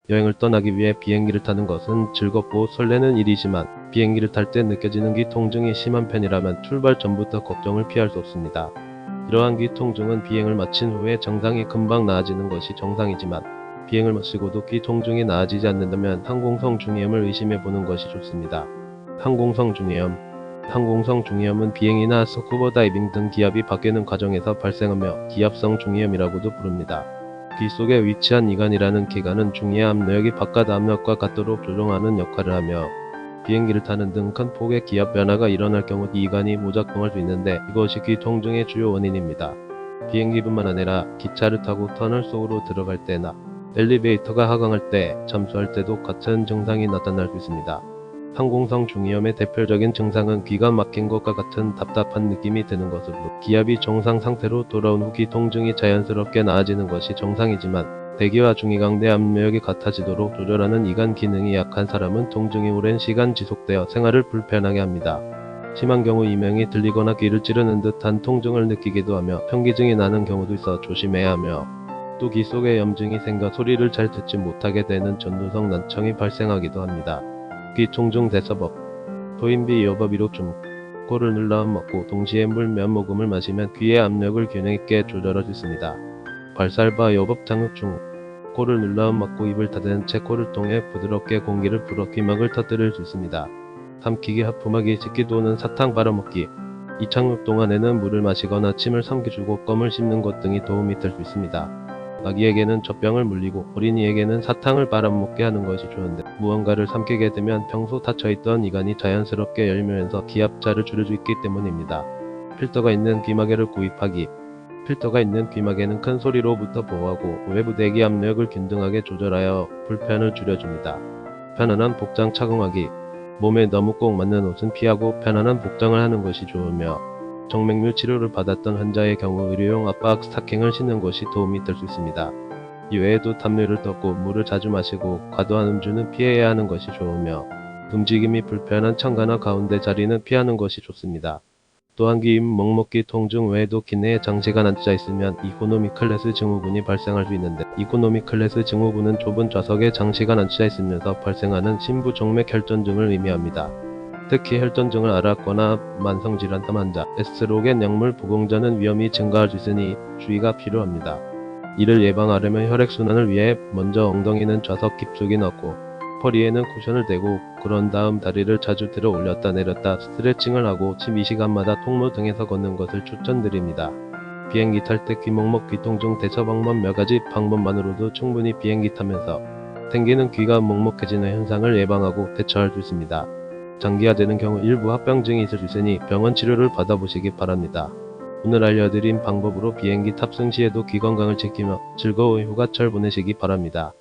여행을 떠나기 위해 비행기를 타는 것은 즐겁고 설레는 일이지만 비행기를 탈 때 느껴지는 귀 통증이 심한 편이라면 출발 전부터 걱정을 피할 수 없습니다. 이러한 귀 통증은 비행을 마친 후에 증상이 금방 나아지는 것이 정상이지만 비행을 마치고도 귀 통증이 나아지지 않는다면 항공성 중이염을 의심해 보는 것이 좋습니다. 항공성 중이염. 항공성 중이염은 비행이나 스쿠버 다이빙 등 기압이 바뀌는 과정에서 발생하며 기압성 중이염이라고도 부릅니다. 귀 속에 위치한 이관이라는 기관은 중이의 압력이 바깥 압력과 같도록 조정하는 역할을 하며 비행기를 타는 등 큰 폭의 기압 변화가 일어날 경우 이 이관이 무작동할 수 있는데 이것이 귀 통증의 주요 원인입니다. 비행기뿐만 아니라 기차를 타고 터널 속으로 들어갈 때나 엘리베이터가 하강할 때, 잠수할 때도 같은 증상이 나타날 수 있습니다. 항공성 중이염의 대표적인 증상은 귀가 막힌 것과 같은 답답한 느낌이 드는 것으로 기압이 정상 상태로 돌아온 후 귀 통증이 자연스럽게 나아지는 것이 정상이지만 대기와 중이강대 압력이 같아지도록 조절하는 이관 기능이 약한 사람은 통증이 오랜 시간 지속되어 생활을 불편하게 합니다. 심한 경우 이명이 들리거나 귀를 찌르는 듯한 통증을 느끼기도 하며 현기증이 나는 경우도 있어 조심해야 하며 또 귀 속에 염증이 생겨 소리를 잘 듣지 못하게 되는 전두성 난청이 발생하기도 합니다. 귀 통증 대처법. 토인비 여법 1호 코를 눌러 먹고 동시에 물 몇 모금을 마시면 귀의 압력을 균형 있게 조절할 수 있습니다. 발살바 여법 장육 중 코를 눌러 먹고 입을 닫은 채 코를 통해 부드럽게 공기를 불어 귀막을 터뜨릴 수 있습니다. 삼키기, 하품하기, 짖기 또는 사탕 빨아먹기. 이 착륙 동안에는 물을 마시거나 침을 삼켜주고 껌을 씹는 것 등이 도움이 될 수 있습니다. 아기에게는 젖병을 물리고 어린이에게는 사탕을 빨아먹게 하는 것이 좋은데 무언가를 삼키게 되면 평소 닫혀있던 이관이 자연스럽게 열리면서 기압차를 줄일 수 있기 때문입니다. 필터가 있는 귀마개를 구입하기. 필터가 있는 귀마개는 큰 소리로부터 보호하고 외부 대기 압력을 균등하게 조절하여 불편을 줄여줍니다. 편안한 복장 착용하기. 몸에 너무 꼭 맞는 옷은 피하고 편안한 복장을 하는 것이 좋으며 정맥류 치료를 받았던 환자의 경우 의료용 압박 스타킹을 신는 것이 도움이 될 수 있습니다. 이외에도 담요를 덮고 물을 자주 마시고 과도한 음주는 피해야 하는 것이 좋으며 움직임이 불편한 창가나 가운데 자리는 피하는 것이 좋습니다. 또한 귀, 먹먹기 통증 외에도 기내에 장시간 앉아 있으면 이코노미 클래스 증후군이 발생할 수 있는데 이코노미 클래스 증후군은 좁은 좌석에 장시간 앉아 있으면서 발생하는 심부 정맥 혈전증을 의미합니다. 특히 혈전증을 앓았거나 만성질환 환자, 에스트로겐 약물 복용 전은 위험이 증가할 수 있으니 주의가 필요합니다. 이를 예방하려면 혈액순환을 위해 먼저 엉덩이는 좌석 깊숙이 넣고 허리에는 쿠션을 대고 그런 다음 다리를 자주 들어 올렸다 내렸다 스트레칭을 하고 침 2시간마다 통로 등에서 걷는 것을 추천드립니다. 비행기 탈 때 귀먹먹 귀통증 대처 방법 몇 가지 방법만으로도 충분히 비행기 타면서 생기는 귀가 먹먹해지는 현상을 예방하고 대처할 수 있습니다. 장기화되는 경우 일부 합병증이 있을 수 있으니 병원 치료를 받아보시기 바랍니다. 오늘 알려드린 방법으로 비행기 탑승 시에도 귀 건강을 지키며 즐거운 휴가철 보내시기 바랍니다.